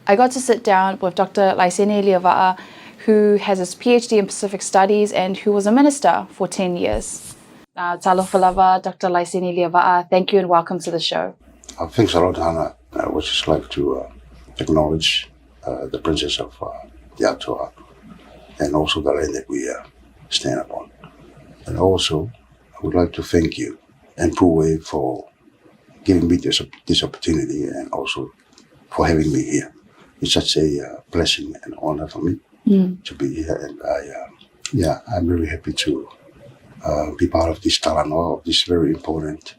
I got to sit down with Dr. Laisene Liava'a, who has his PhD in Pacific Studies and who was a minister for 10 years. Talofa lava, Dr. Laisene Liava'a, thank you and welcome to the show. Thanks a lot, Hana. I would just like to acknowledge the princess of Te Atatū and also the land that we stand upon. And also, I would like to thank you and Puwe for giving me this opportunity and also for having me here. It's such a blessing and honor for me to be here. And I'm very happy to be part of this talanoa, of this very important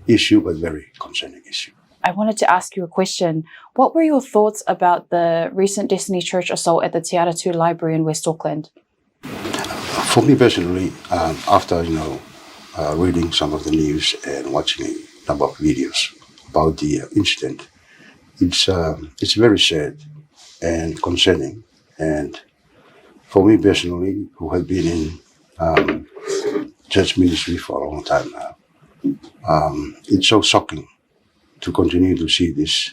issue, but very concerning issue. I wanted to ask you a question. What were your thoughts about the recent Destiny Church assault at the Te Atatū Library in West Auckland? For me personally, after reading some of the news and watching a number of videos about the incident, it's very sad and concerning. And for me personally, who have been in church ministry for a long time now, it's so shocking to continue to see this,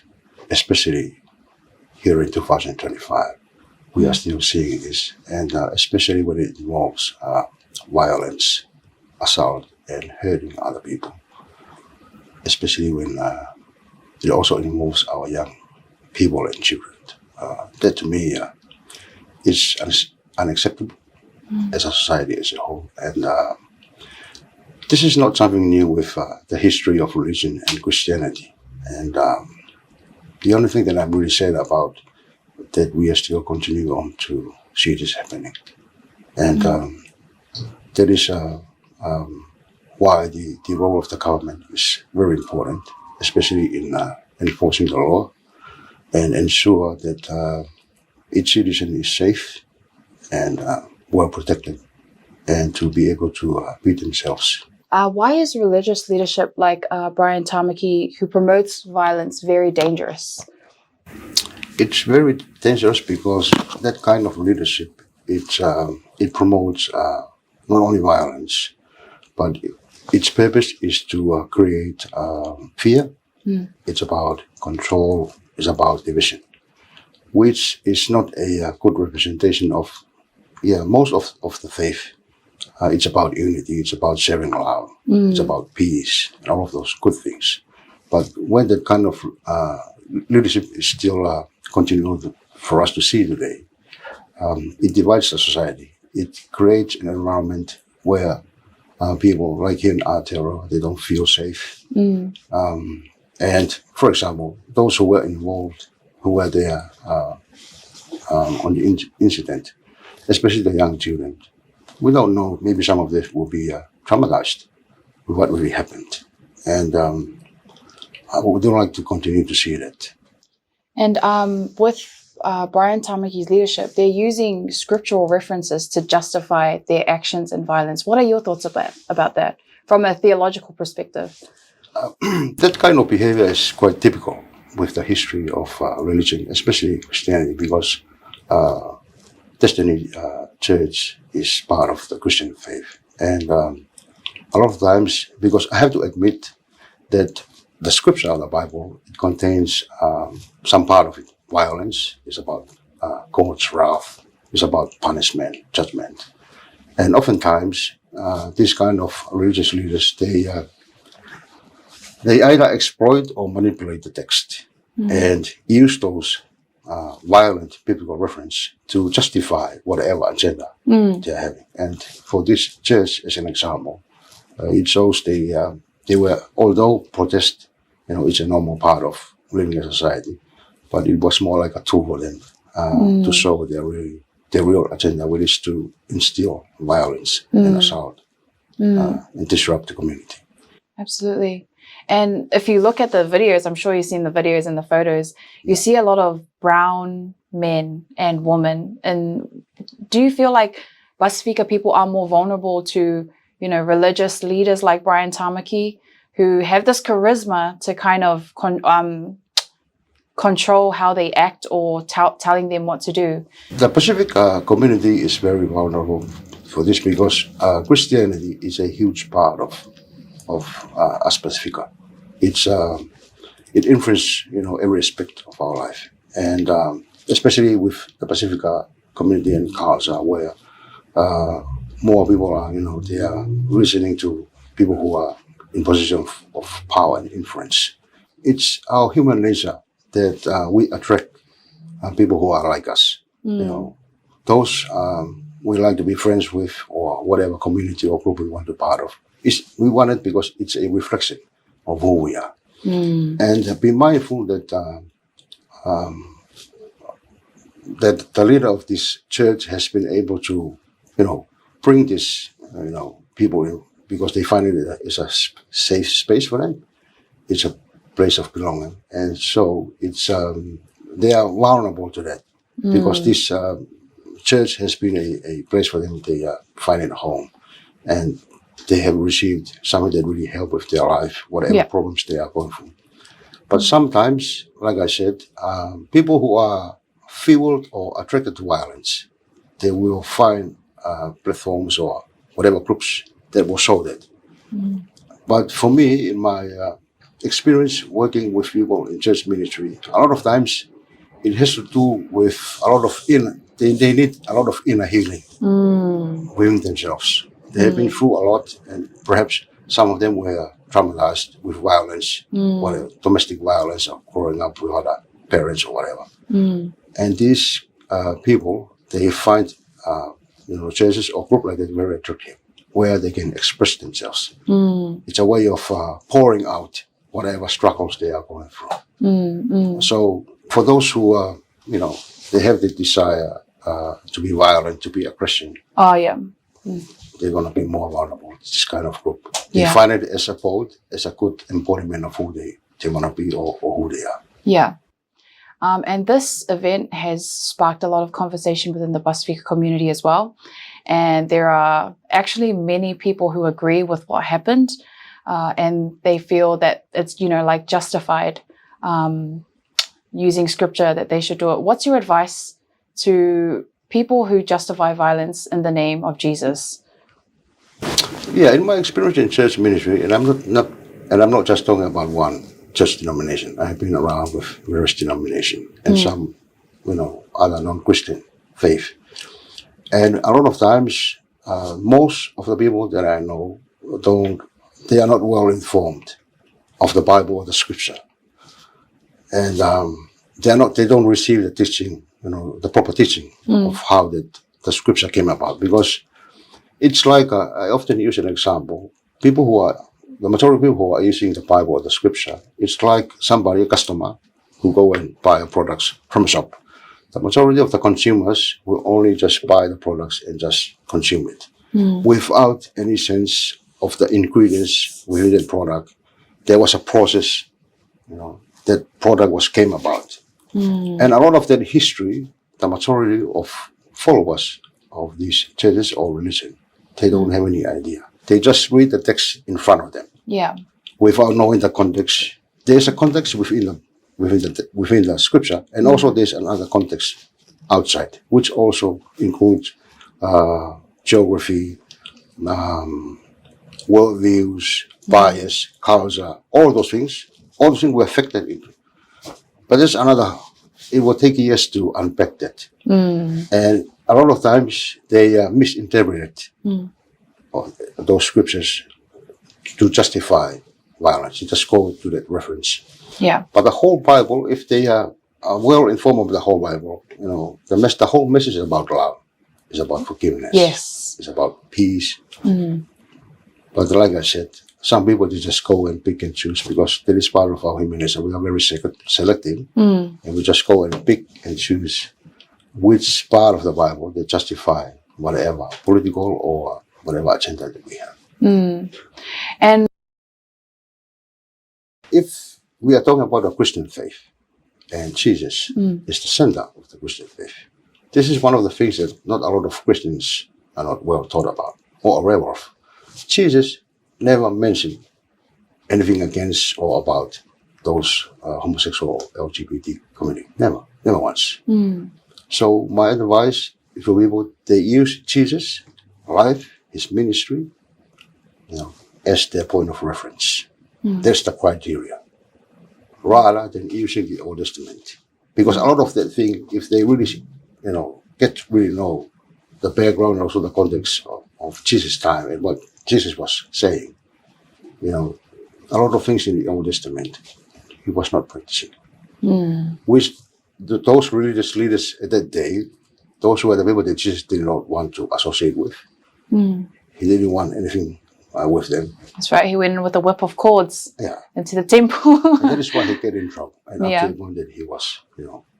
especially here in 2025. We are still seeing this, and especially when it involves violence, assault, and hurting other people. Especially when it also involves our young people and children. That to me is unacceptable as a society as a whole. And this is not something new with the history of religion and Christianity. And the only thing that I'm really sad about that we are still continuing on to see this happening. And that is why the role of the government is very important, especially in enforcing the law and ensure that each citizen is safe and well protected and to be able to be themselves. Why is religious leadership like Brian Tamaki, who promotes violence, very dangerous? It's very dangerous because that kind of leadership, it promotes not only violence, but its purpose is to create fear. It's about control, it's about division, which is not a good representation of most of the faith. It's about unity, it's about sharing love, it's about peace, and all of those good things. But when that kind of leadership is still continuing for us to see today, it divides the society. It creates an environment where people, like here in Aotearoa, they don't feel safe. And for example, those who were involved, who were there on the incident, especially the young children, we don't know, maybe some of them will be traumatized with what really happened. And we don't like to continue to see that. And with Brian Tamaki's leadership, they're using scriptural references to justify their actions and violence. What are your thoughts about that from a theological perspective? That kind of behavior is quite typical with the history of religion, especially Christianity, because Destiny Church is part of the Christian faith. And a lot of times, because I have to admit that the scripture of the Bible, it contains some part of it, violence, is about God's wrath, is about punishment, judgment. And oftentimes, these kind of religious leaders, they either exploit or manipulate the text and use those violent biblical reference to justify whatever agenda they're having. And for this church, as an example, it shows they were, although protest, it's a normal part of living in society, but it was more like a tool for them to show their real agenda, which is to instill violence and assault and disrupt the community. Absolutely. And if you look at the videos, I'm sure you've seen the videos and the photos, you see a lot of brown men and women. And do you feel like Pasifika people are more vulnerable to, religious leaders like Brian Tamaki, who have this charisma to kind of control how they act or telling them what to do? The Pacific community is very vulnerable for this because Christianity is a huge part of us Pacifica. It influences every aspect of our life, And especially with the Pacifica community and culture, where more people are, they are listening to people who are in position of power and influence. It's our human nature that we attract people who are like us. Those we like to be friends with, or whatever community or group we want to be part of. We want it because it's a reflection of who we are. And be mindful that that the leader of this church has been able to, bring this, people in, because they find it is a safe space for them. It's a place of belonging, and so it's they are vulnerable to that because this church has been a place for them. They find it home, and they have received something that really help with their life, whatever problems they are going through. But sometimes, like I said, people who are fueled or attracted to violence, they will find platforms or whatever groups that will show that. But for me, in my experience working with people in church ministry, a lot of times it has to do with a lot of they need a lot of inner healing within themselves. They have been through a lot, and perhaps some of them were traumatized with violence, whatever, domestic violence, or growing up with other parents or whatever. And these people, they find churches or group like that very attractive, where they can express themselves. It's a way of pouring out whatever struggles they are going through. So for those who are, they have the desire to be violent, to be a Christian. They're going to be more vulnerable to this kind of group. They find it as a good embodiment of who they want to be or who they are. Yeah. And this event has sparked a lot of conversation within the Pacifica community as well. And there are actually many people who agree with what happened, and they feel that it's, justified using scripture, that they should do it. What's your advice to people who justify violence in the name of Jesus? Yeah, in my experience in church ministry, and I'm not just talking about one church denomination. I've been around with various denominations and some, other non-Christian faith. And a lot of times, most of the people that I know they are not well informed of the Bible or the Scripture, and they don't receive the teaching, the proper teaching of how the Scripture came about. Because it's like I often use an example. The majority of people who are using the Bible or the Scripture, it's like a customer, who go and buy products from a shop. The majority of the consumers will only just buy the products and just consume it without any sense of the ingredients within the product. There was a process, that product came about. And a lot of that history, the majority of followers of these churches or religion, they don't have any idea. They just read the text in front of them. Yeah. Without knowing the context. There's a context within the scripture, and also there's another context outside, which also includes geography, worldviews, bias, culture, all those things. All those things were factored into. But there's another. It will take years to unpack that, and a lot of times they misinterpret those scriptures to justify violence. You just go to that reference. Yeah. But the whole Bible, if they are well informed of the whole Bible, the whole message is about love. It's about forgiveness. Yes. It's about peace. But like I said, some people, they just go and pick and choose because that is part of our humanism. We are very selective, and we just go and pick and choose which part of the Bible they justify whatever political or whatever agenda that we have. And if we are talking about a Christian faith, and Jesus is the center of the Christian faith, this is one of the things that not a lot of Christians are not well taught about or aware of. Jesus never mentioned anything against or about those homosexual LGBT community. Never once. So my advice for people, they use Jesus' life, his ministry, as their point of reference. That's the criteria, rather than using the Old Testament. Because a lot of the thing, if they really, get to really know the background and also the context of Jesus' time and what Jesus was saying, a lot of things in the Old Testament, he was not practicing. Which those religious leaders at that day, those were the people that Jesus did not want to associate with. He didn't want anything with them. That's right. He went in with a whip of cords into the temple. And that is why he get in trouble. And up to the point that he was,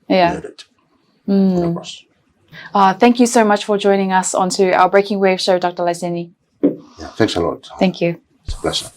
murdered on the cross. Thank you so much for joining us onto our Breaking Wave show, Dr. Laiseni. Yeah, thanks a lot. Thank you. It's a pleasure.